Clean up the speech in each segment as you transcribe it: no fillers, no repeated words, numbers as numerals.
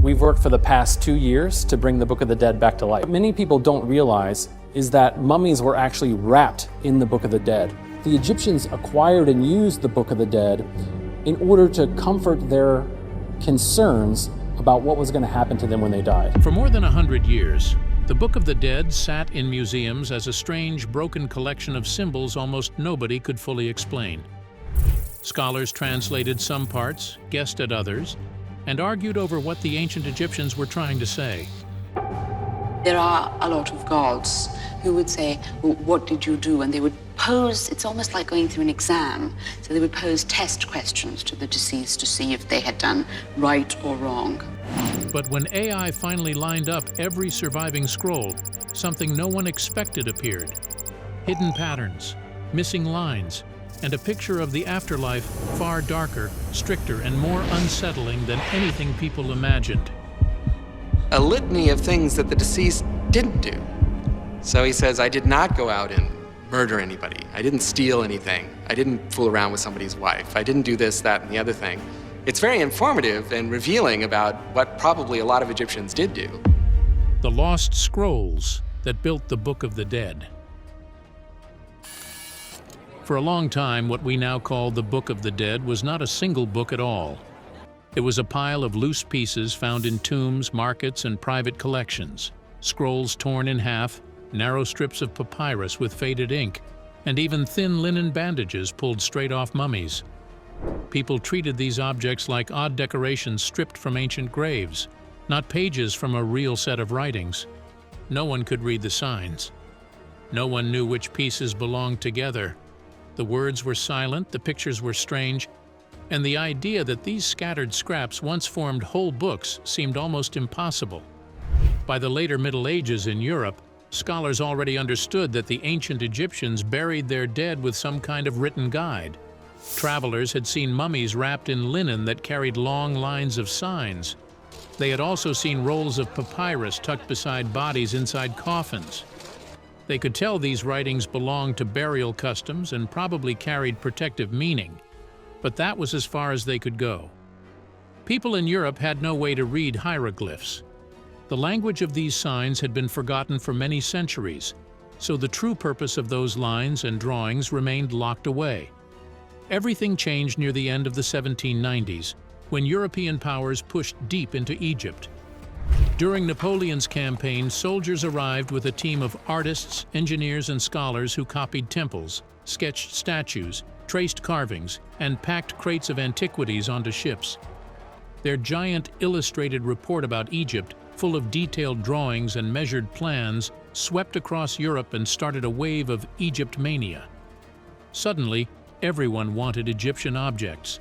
We've worked for the past 2 years to bring the Book of the Dead back to life. What many people don't realize is that mummies were actually wrapped in the Book of the Dead. The Egyptians acquired and used the Book of the Dead in order to comfort their concerns about what was going to happen to them when they died. For more than 100 years, the Book of the Dead sat in museums as a strange, broken collection of symbols almost nobody could fully explain. Scholars translated some parts, guessed at others, and argued over what the ancient Egyptians were trying to say. There are a lot of gods who would say, well, what did you do? And they would pose, it's almost like going through an exam. So they would pose test questions to the deceased to see if they had done right or wrong. But when AI finally lined up every surviving scroll, something no one expected appeared. Hidden patterns, missing lines, and a picture of the afterlife far darker, stricter, and more unsettling than anything people imagined. A litany of things that the deceased didn't do. So he says, I did not go out and murder anybody. I didn't steal anything. I didn't fool around with somebody's wife. I didn't do this, that, and the other thing. It's very informative and revealing about what probably a lot of Egyptians did do. The lost scrolls that built the Book of the Dead. For a long time, what we now call the Book of the Dead was not a single book at all. It was a pile of loose pieces found in tombs, markets, and private collections. Scrolls torn in half, narrow strips of papyrus with faded ink, and even thin linen bandages pulled straight off mummies. People treated these objects like odd decorations stripped from ancient graves, not pages from a real set of writings. No one could read the signs. No one knew which pieces belonged together. The words were silent, the pictures were strange, and the idea that these scattered scraps once formed whole books seemed almost impossible. By the later Middle Ages in Europe, scholars already understood that the ancient Egyptians buried their dead with some kind of written guide. Travelers had seen mummies wrapped in linen that carried long lines of signs. They had also seen rolls of papyrus tucked beside bodies inside coffins. They could tell these writings belonged to burial customs and probably carried protective meaning, but that was as far as they could go. People in Europe had no way to read hieroglyphs. The language of these signs had been forgotten for many centuries, so the true purpose of those lines and drawings remained locked away. Everything changed near the end of the 1790s, when European powers pushed deep into Egypt. During Napoleon's campaign, soldiers arrived with a team of artists, engineers, and scholars who copied temples, sketched statues, traced carvings, and packed crates of antiquities onto ships. Their giant illustrated report about Egypt, full of detailed drawings and measured plans, swept across Europe and started a wave of Egypt mania. Suddenly, everyone wanted Egyptian objects.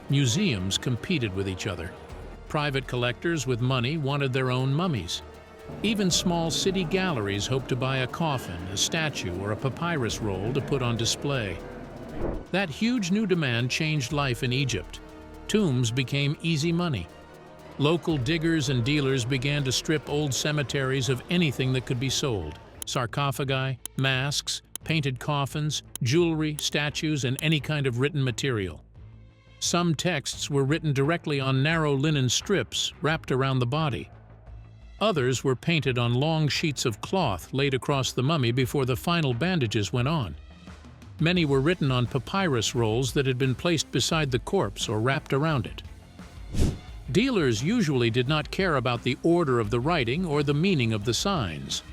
Museums competed with each other. Private collectors with money wanted their own mummies. Even small city galleries hoped to buy a coffin, a statue, or a papyrus roll to put on display. That huge new demand changed life in Egypt. Tombs became easy money. Local diggers and dealers began to strip old cemeteries of anything that could be sold: sarcophagi, masks, painted coffins, jewelry, statues, and any kind of written material. Some texts were written directly on narrow linen strips wrapped around the body. Others were painted on long sheets of cloth laid across the mummy before the final bandages went on. Many were written on papyrus rolls that had been placed beside the corpse or wrapped around it. Dealers usually did not care about the order of the writing or the meaning of the signs.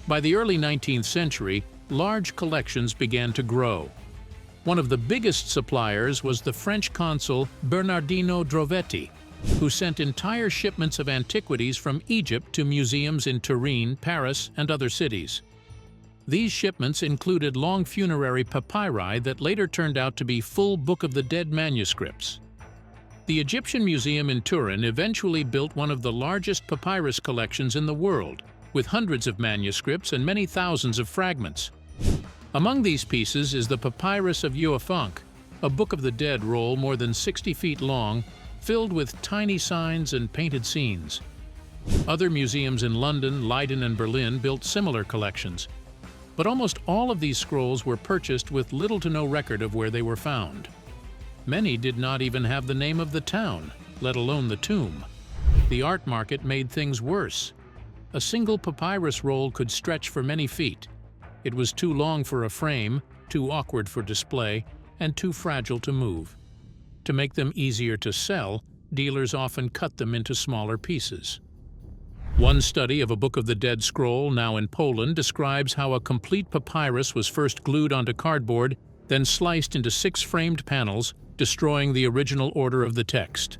By the early 19th century, large collections began to grow. One of the biggest suppliers was the French consul Bernardino Drovetti, who sent entire shipments of antiquities from Egypt to museums in Turin, Paris, and other cities. These shipments included long funerary papyri that later turned out to be full Book of the Dead manuscripts. The Egyptian Museum in Turin eventually built one of the largest papyrus collections in the world, with hundreds of manuscripts and many thousands of fragments. Among these pieces is the Papyrus of Uafonk, a Book of the Dead roll more than 60 feet long, filled with tiny signs and painted scenes. Other museums in London, Leiden, and Berlin built similar collections, but almost all of these scrolls were purchased with little to no record of where they were found. Many did not even have the name of the town, let alone the tomb. The art market made things worse. A single papyrus roll could stretch for many feet. It was too long for a frame, too awkward for display, and too fragile to move. To make them easier to sell, dealers often cut them into smaller pieces. One study of a Book of the Dead scroll, now in Poland, describes how a complete papyrus was first glued onto cardboard, then sliced into 6 framed panels, destroying the original order of the text.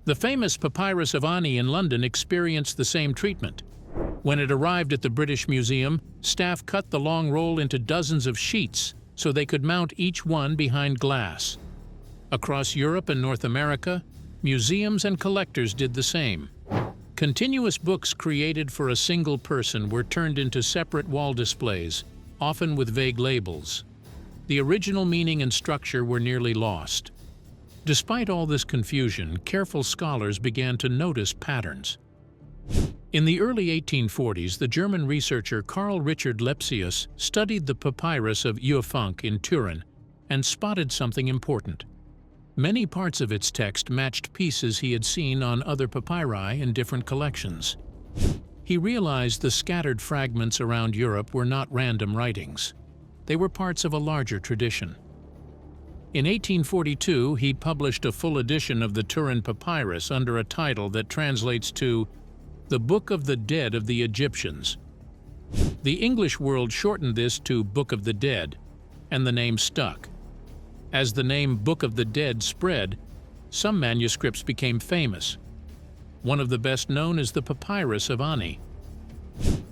The famous Papyrus of Ani in London experienced the same treatment. When it arrived at the British Museum, staff cut the long roll into dozens of sheets so they could mount each one behind glass. Across Europe and North America, museums and collectors did the same. Continuous books created for a single person were turned into separate wall displays, often with vague labels. The original meaning and structure were nearly lost. Despite all this confusion, careful scholars began to notice patterns. In the early 1840s, the German researcher Carl Richard Lepsius studied the papyrus of Uefank in Turin and spotted something important. Many parts of its text matched pieces he had seen on other papyri in different collections. He realized the scattered fragments around Europe were not random writings. They were parts of a larger tradition. In 1842, he published a full edition of the Turin Papyrus under a title that translates to The Book of the Dead of the Egyptians. The English world shortened this to Book of the Dead, and the name stuck. As the name Book of the Dead spread, some manuscripts became famous. One of the best known is the Papyrus of Ani.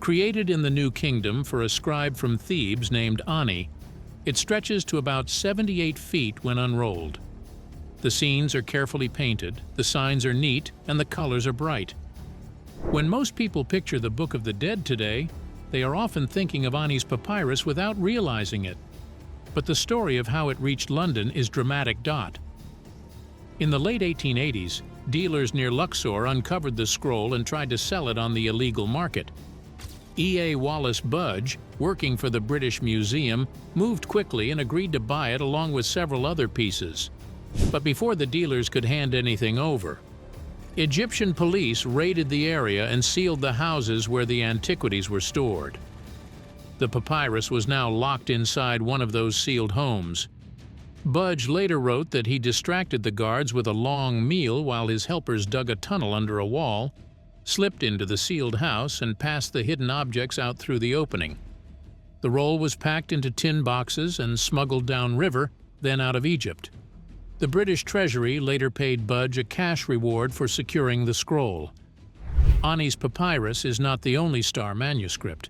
Created in the New Kingdom for a scribe from Thebes named Ani, it stretches to about 78 feet when unrolled. The scenes are carefully painted, the signs are neat, and the colors are bright. When most people picture the Book of the Dead today, they are often thinking of Ani's papyrus without realizing it. But the story of how it reached London is dramatic. In the late 1880s, dealers near Luxor uncovered the scroll and tried to sell it on the illegal market. E.A. Wallace Budge, working for the British Museum, moved quickly and agreed to buy it along with several other pieces. But before the dealers could hand anything over, Egyptian police raided the area and sealed the houses where the antiquities were stored. The papyrus was now locked inside one of those sealed homes. Budge later wrote that he distracted the guards with a long meal while his helpers dug a tunnel under a wall, slipped into the sealed house, and passed the hidden objects out through the opening. The roll was packed into tin boxes and smuggled downriver, then out of Egypt. The British Treasury later paid Budge a cash reward for securing the scroll. Ani's papyrus is not the only star manuscript.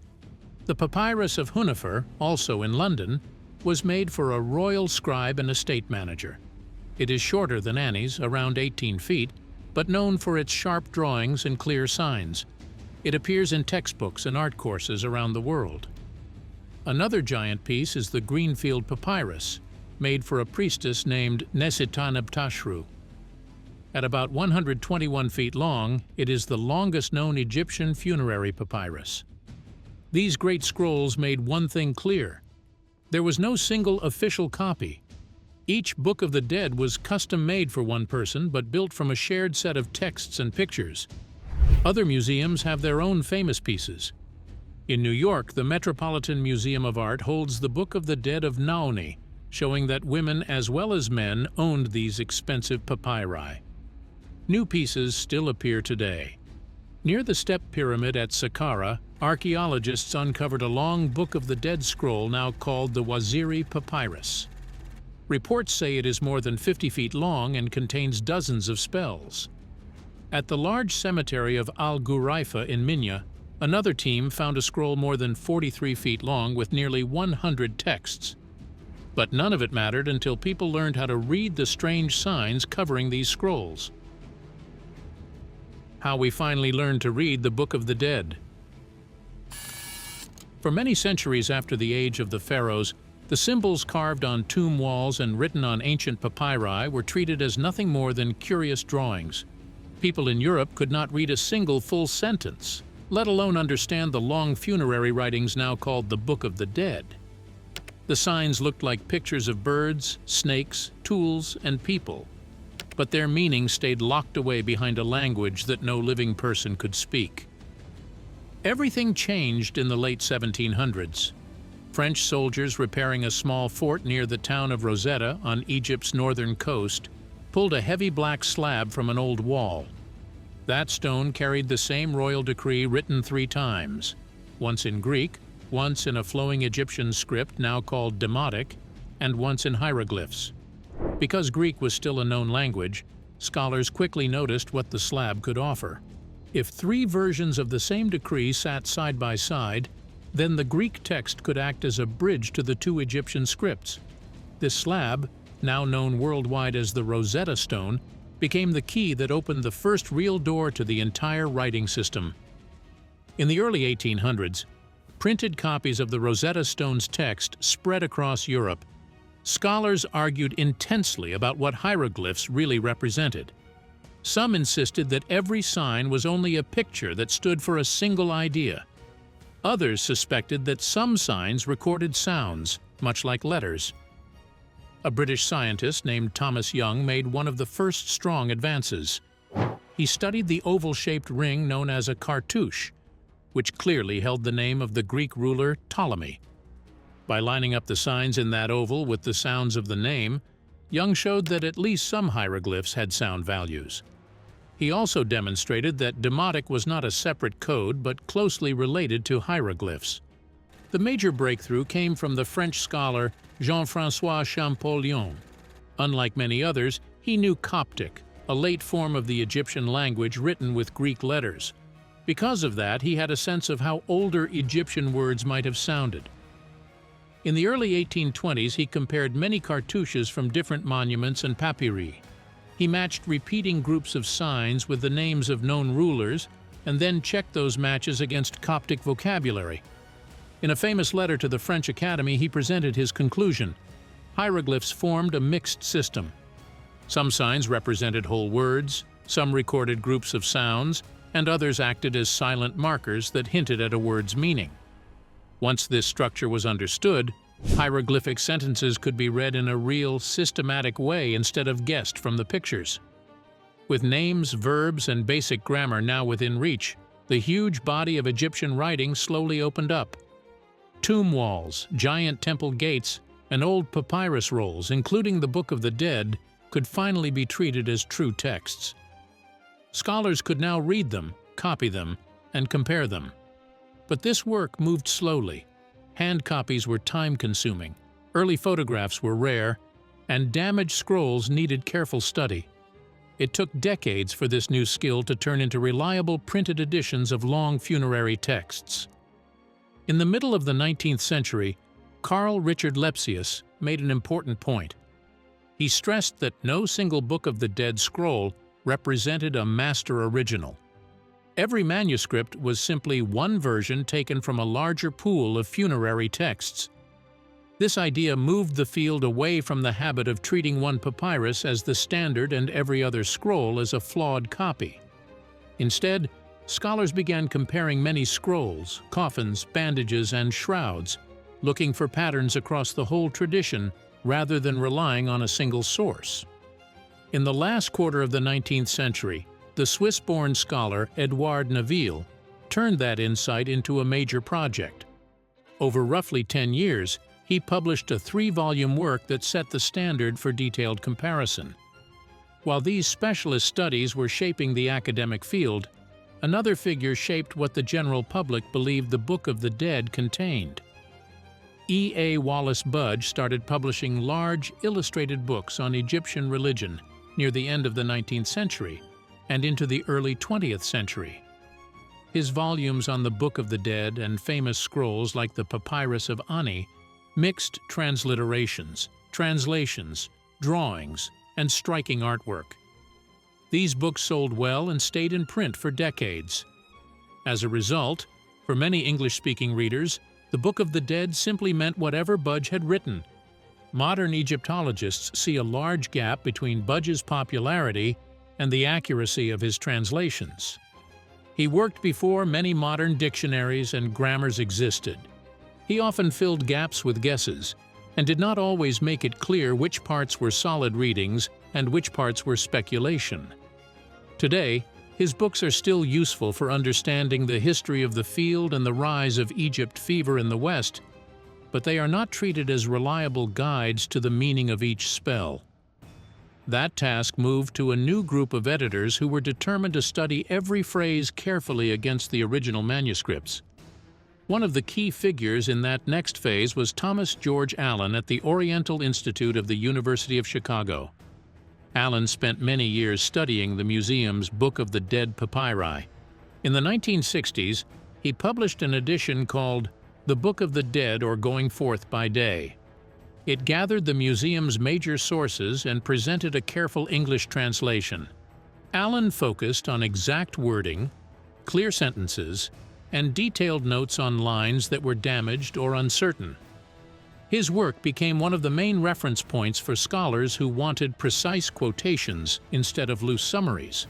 The Papyrus of Hunefer, also in London, was made for a royal scribe and estate manager. It is shorter than Ani's, around 18 feet, but known for its sharp drawings and clear signs. It appears in textbooks and art courses around the world. Another giant piece is the Greenfield Papyrus, made for a priestess named Nesitanebtashru. At about 121 feet long, it is the longest known Egyptian funerary papyrus. These great scrolls made one thing clear. There was no single official copy. Each Book of the Dead was custom-made for one person, but built from a shared set of texts and pictures. Other museums have their own famous pieces. In New York, the Metropolitan Museum of Art holds the Book of the Dead of Naoni, showing that women as well as men owned these expensive papyri. New pieces still appear today. Near the Step Pyramid at Saqqara, archaeologists uncovered a long Book of the Dead scroll now called the Waziri Papyrus. Reports say it is more than 50 feet long and contains dozens of spells. At the large cemetery of Al-Ghuraifa in Minya, another team found a scroll more than 43 feet long with nearly 100 texts. But none of it mattered until people learned how to read the strange signs covering these scrolls. How we finally learned to read the Book of the Dead. For many centuries after the age of the pharaohs, the symbols carved on tomb walls and written on ancient papyri were treated as nothing more than curious drawings. People in Europe could not read a single full sentence, let alone understand the long funerary writings now called the Book of the Dead. The signs looked like pictures of birds, snakes, tools, and people. but their meaning stayed locked away behind a language that no living person could speak. Everything changed in the late 1700s. French soldiers repairing a small fort near the town of Rosetta on Egypt's northern coast pulled a heavy black slab from an old wall. That stone carried the same royal decree written 3 times, once in Greek, once in a flowing Egyptian script now called Demotic, and once in hieroglyphs. Because Greek was still a known language, scholars quickly noticed what the slab could offer. If 3 versions of the same decree sat side by side, then the Greek text could act as a bridge to the 2 Egyptian scripts. This slab, now known worldwide as the Rosetta Stone, became the key that opened the first real door to the entire writing system. In the early 1800s, printed copies of the Rosetta Stone's text spread across Europe. Scholars argued intensely about what hieroglyphs really represented. Some insisted that every sign was only a picture that stood for a single idea. Others suspected that some signs recorded sounds, much like letters. A British scientist named Thomas Young made one of the first strong advances. He studied the oval-shaped ring known as a cartouche, which clearly held the name of the Greek ruler Ptolemy. By lining up the signs in that oval with the sounds of the name, Young showed that at least some hieroglyphs had sound values. He also demonstrated that Demotic was not a separate code but closely related to hieroglyphs. The major breakthrough came from the French scholar Jean-François Champollion. Unlike many others, he knew Coptic, a late form of the Egyptian language written with Greek letters. Because of that, he had a sense of how older Egyptian words might have sounded. In the early 1820s, he compared many cartouches from different monuments and papyri. He matched repeating groups of signs with the names of known rulers and then checked those matches against Coptic vocabulary. In a famous letter to the French Academy, he presented his conclusion. Hieroglyphs formed a mixed system. Some signs represented whole words, some recorded groups of sounds, and others acted as silent markers that hinted at a word's meaning. Once this structure was understood, hieroglyphic sentences could be read in a real, systematic way instead of guessed from the pictures. With names, verbs, and basic grammar now within reach, the huge body of Egyptian writing slowly opened up. Tomb walls, giant temple gates, and old papyrus rolls, including the Book of the Dead, could finally be treated as true texts. Scholars could now read them, copy them, and compare them. But this work moved slowly. Hand copies were time-consuming, early photographs were rare, and damaged scrolls needed careful study. It took decades for this new skill to turn into reliable printed editions of long funerary texts. In the middle of the 19th century, Carl Richard Lepsius made an important point. He stressed that no single Book of the Dead scroll represented a master original. Every manuscript was simply one version taken from a larger pool of funerary texts. This idea moved the field away from the habit of treating one papyrus as the standard and every other scroll as a flawed copy. Instead, scholars began comparing many scrolls, coffins, bandages, and shrouds, looking for patterns across the whole tradition rather than relying on a single source. In the last quarter of the 19th century, the Swiss-born scholar Edouard Neville turned that insight into a major project. Over roughly 10 years, he published a 3-volume work that set the standard for detailed comparison. While these specialist studies were shaping the academic field, another figure shaped what the general public believed the Book of the Dead contained. E. A. Wallace Budge started publishing large, illustrated books on Egyptian religion near the end of the 19th century and into the early 20th century. His volumes on the Book of the Dead and famous scrolls like the Papyrus of Ani mixed transliterations, translations, drawings, and striking artwork. These books sold well and stayed in print for decades. As a result, for many English-speaking readers, the Book of the Dead simply meant whatever Budge had written. Modern Egyptologists see a large gap between Budge's popularity and the accuracy of his translations. He worked before many modern dictionaries and grammars existed. He often filled gaps with guesses, and did not always make it clear which parts were solid readings and which parts were speculation. Today, his books are still useful for understanding the history of the field and the rise of Egypt fever in the West, but they are not treated as reliable guides to the meaning of each spell. That task moved to a new group of editors who were determined to study every phrase carefully against the original manuscripts. One of the key figures in that next phase was Thomas George Allen at the Oriental Institute of the University of Chicago. Allen spent many years studying the museum's Book of the Dead papyri. In the 1960s, he published an edition called The Book of the Dead or Going Forth by Day. It gathered the museum's major sources and presented a careful English translation. Allen focused on exact wording, clear sentences, and detailed notes on lines that were damaged or uncertain. His work became one of the main reference points for scholars who wanted precise quotations instead of loose summaries.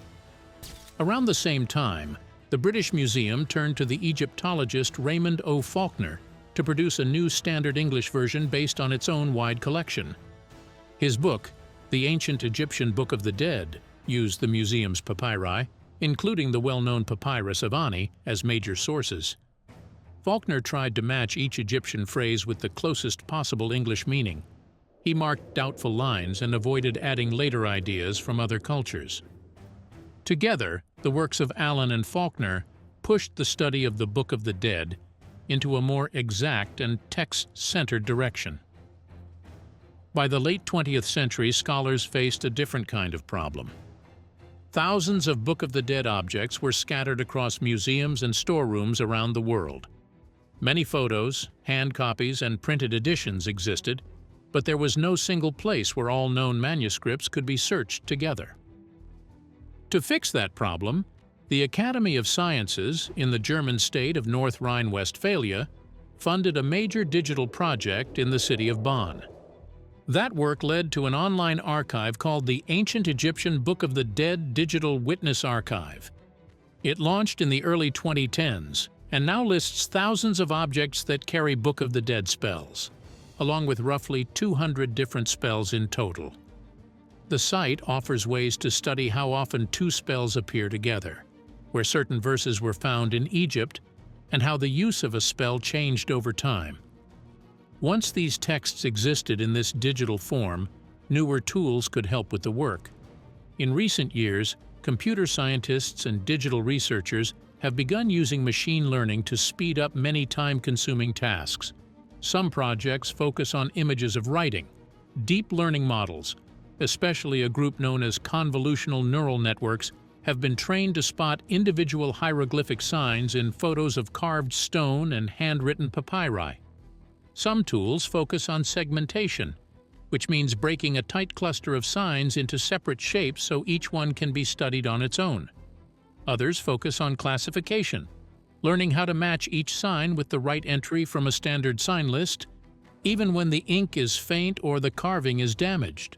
Around the same time, the British Museum turned to the Egyptologist Raymond O. Faulkner to produce a new standard English version based on its own wide collection. His book, The Ancient Egyptian Book of the Dead, used the museum's papyri, including the well-known papyrus of Ani, as major sources. Faulkner tried to match each Egyptian phrase with the closest possible English meaning. He marked doubtful lines and avoided adding later ideas from other cultures. Together, the works of Allen and Faulkner pushed the study of the Book of the Dead into a more exact and text-centered direction. By the late 20th century, scholars faced a different kind of problem. Thousands of Book of the Dead objects were scattered across museums and storerooms around the world. Many photos, hand copies, and printed editions existed, but there was no single place where all known manuscripts could be searched together. To fix that problem, the Academy of Sciences in the German state of North Rhine-Westphalia funded a major digital project in the city of Bonn. That work led to an online archive called the Ancient Egyptian Book of the Dead Digital Witness Archive. It launched in the early 2010s and now lists thousands of objects that carry Book of the Dead spells, along with roughly 200 different spells in total. The site offers ways to study how often two spells appear together, where certain verses were found in Egypt, and how the use of a spell changed over time. Once these texts existed in this digital form, newer tools could help with the work. In recent years, computer scientists and digital researchers have begun using machine learning to speed up many time-consuming tasks. Some projects focus on images of writing. Deep learning models, especially a group known as convolutional neural networks, have been trained to spot individual hieroglyphic signs in photos of carved stone and handwritten papyri. Some tools focus on segmentation, which means breaking a tight cluster of signs into separate shapes so each one can be studied on its own. Others focus on classification, learning how to match each sign with the right entry from a standard sign list, even when the ink is faint or the carving is damaged.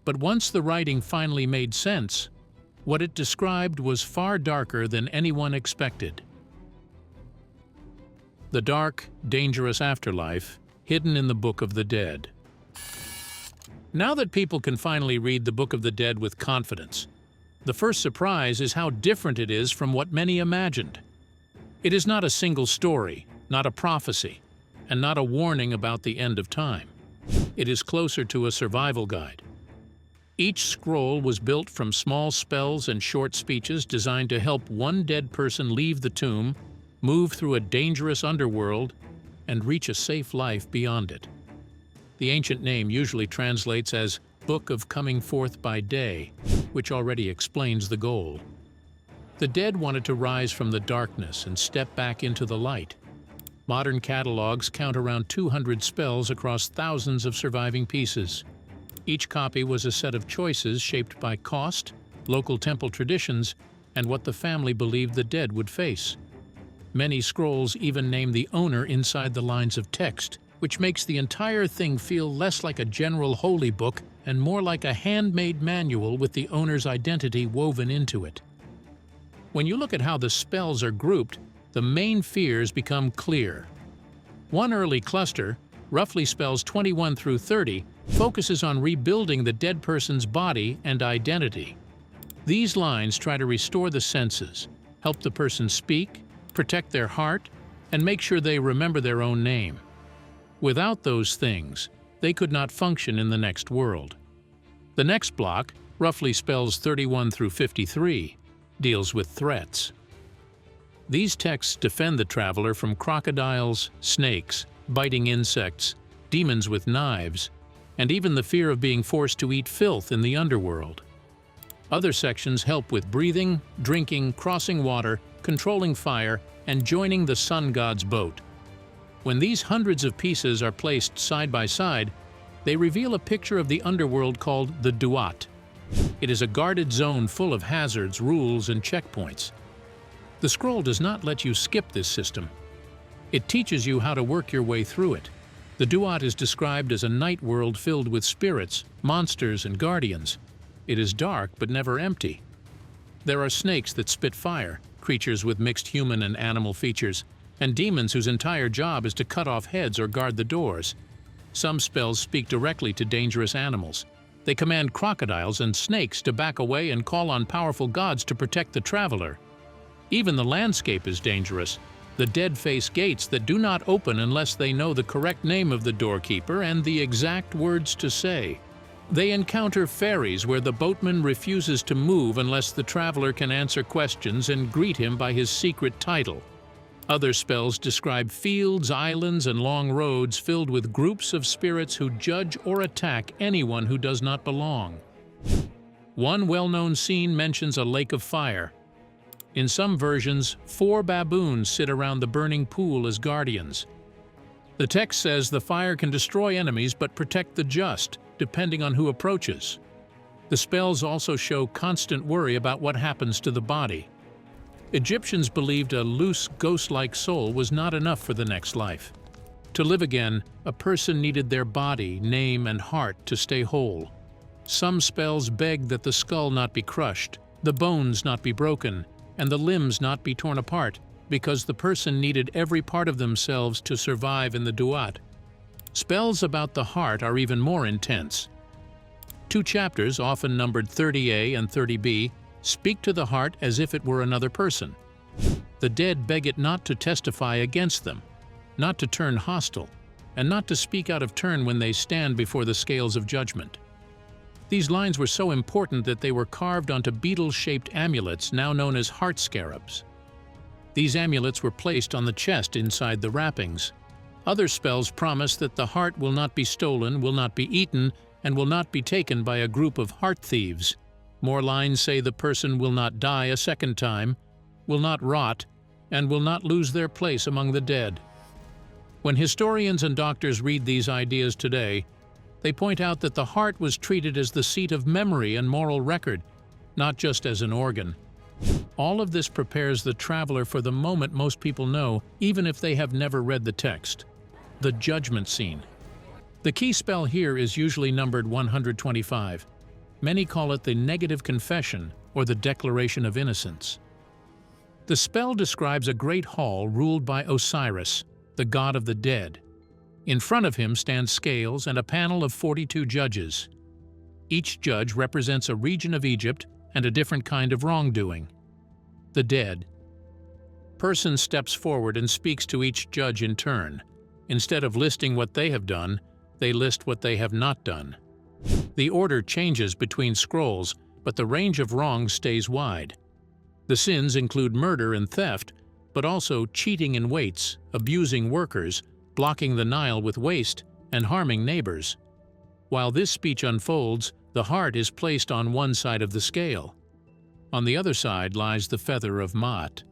But once the writing finally made sense, what it described was far darker than anyone expected. The dark, dangerous afterlife hidden in the Book of the Dead. Now that people can finally read the Book of the Dead with confidence, the first surprise is how different it is from what many imagined. It is not a single story, not a prophecy, and not a warning about the end of time. It is closer to a survival guide. Each scroll was built from small spells and short speeches designed to help one dead person leave the tomb, move through a dangerous underworld, and reach a safe life beyond it. The ancient name usually translates as Book of Coming Forth by Day, which already explains the goal. The dead wanted to rise from the darkness and step back into the light. Modern catalogs count around 200 spells across thousands of surviving pieces. Each copy was a set of choices shaped by cost, local temple traditions, and what the family believed the dead would face. Many scrolls even name the owner inside the lines of text, which makes the entire thing feel less like a general holy book and more like a handmade manual with the owner's identity woven into it. When you look at how the spells are grouped, the main fears become clear. One early cluster, roughly spells 21 through 30, focuses on rebuilding the dead person's body and identity. These lines try to restore the senses, help the person speak, protect their heart, and make sure they remember their own name. Without those things, they could not function in the next world. The next block, roughly spells 31 through 53, deals with threats. These texts defend the traveler from crocodiles, snakes, biting insects, demons with knives, and even the fear of being forced to eat filth in the underworld. Other sections help with breathing, drinking, crossing water, controlling fire, and joining the sun god's boat. When these hundreds of pieces are placed side by side, they reveal a picture of the underworld called the Duat. It is a guarded zone full of hazards, rules, and checkpoints. The scroll does not let you skip this system. It teaches you how to work your way through it. The Duat is described as a night world filled with spirits, monsters, and guardians. It is dark but never empty. There are snakes that spit fire, creatures with mixed human and animal features, and demons whose entire job is to cut off heads or guard the doors. Some spells speak directly to dangerous animals. They command crocodiles and snakes to back away and call on powerful gods to protect the traveler. Even the landscape is dangerous. The dead face gates that do not open unless they know the correct name of the doorkeeper and the exact words to say. They encounter ferries where the boatman refuses to move unless the traveler can answer questions and greet him by his secret title. Other spells describe fields, islands, and long roads filled with groups of spirits who judge or attack anyone who does not belong. One well-known scene mentions a lake of fire. In some versions, 4 baboons sit around the burning pool as guardians. The text says the fire can destroy enemies but protect the just, depending on who approaches. The spells also show constant worry about what happens to the body. Egyptians believed a loose, ghost-like soul was not enough for the next life. To live again, a person needed their body, name, and heart to stay whole. Some spells begged that the skull not be crushed, the bones not be broken, and the limbs not be torn apart, because the person needed every part of themselves to survive in the Duat. Spells about the heart are even more intense. 2 chapters, often numbered 30a and 30b, speak to the heart as if it were another person. The dead beg it not to testify against them, not to turn hostile, and not to speak out of turn when they stand before the scales of judgment. These lines were so important that they were carved onto beetle-shaped amulets now known as heart scarabs. These amulets were placed on the chest inside the wrappings. Other spells promise that the heart will not be stolen, will not be eaten, and will not be taken by a group of heart thieves. More lines say the person will not die a second time, will not rot, and will not lose their place among the dead. When historians and doctors read these ideas today, they point out that the heart was treated as the seat of memory and moral record, not just as an organ. All of this prepares the traveler for the moment most people know, even if they have never read the text: the judgment scene. The key spell here is usually numbered 125. Many call it the negative confession or the declaration of innocence. The spell describes a great hall ruled by Osiris, the god of the dead. In front of him stand scales and a panel of 42 judges. Each judge represents a region of Egypt and a different kind of wrongdoing. The dead. Person steps forward and speaks to each judge in turn. Instead of listing what they have done, they list what they have not done. The order changes between scrolls, but the range of wrongs stays wide. The sins include murder and theft, but also cheating in weights, abusing workers, blocking the Nile with waste, and harming neighbors. While this speech unfolds, the heart is placed on one side of the scale. On the other side lies the feather of Maat.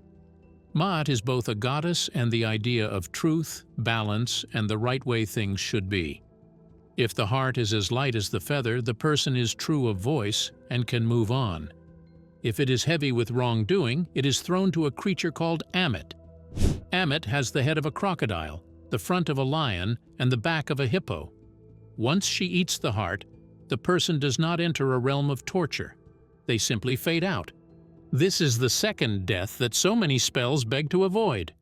Maat is both a goddess and the idea of truth, balance, and the right way things should be. If the heart is as light as the feather, the person is true of voice and can move on. If it is heavy with wrongdoing, it is thrown to a creature called Ammit. Ammit has the head of a crocodile, the front of a lion, and the back of a hippo. Once she eats the heart, the person does not enter a realm of torture. They simply fade out. This is the second death that so many spells beg to avoid.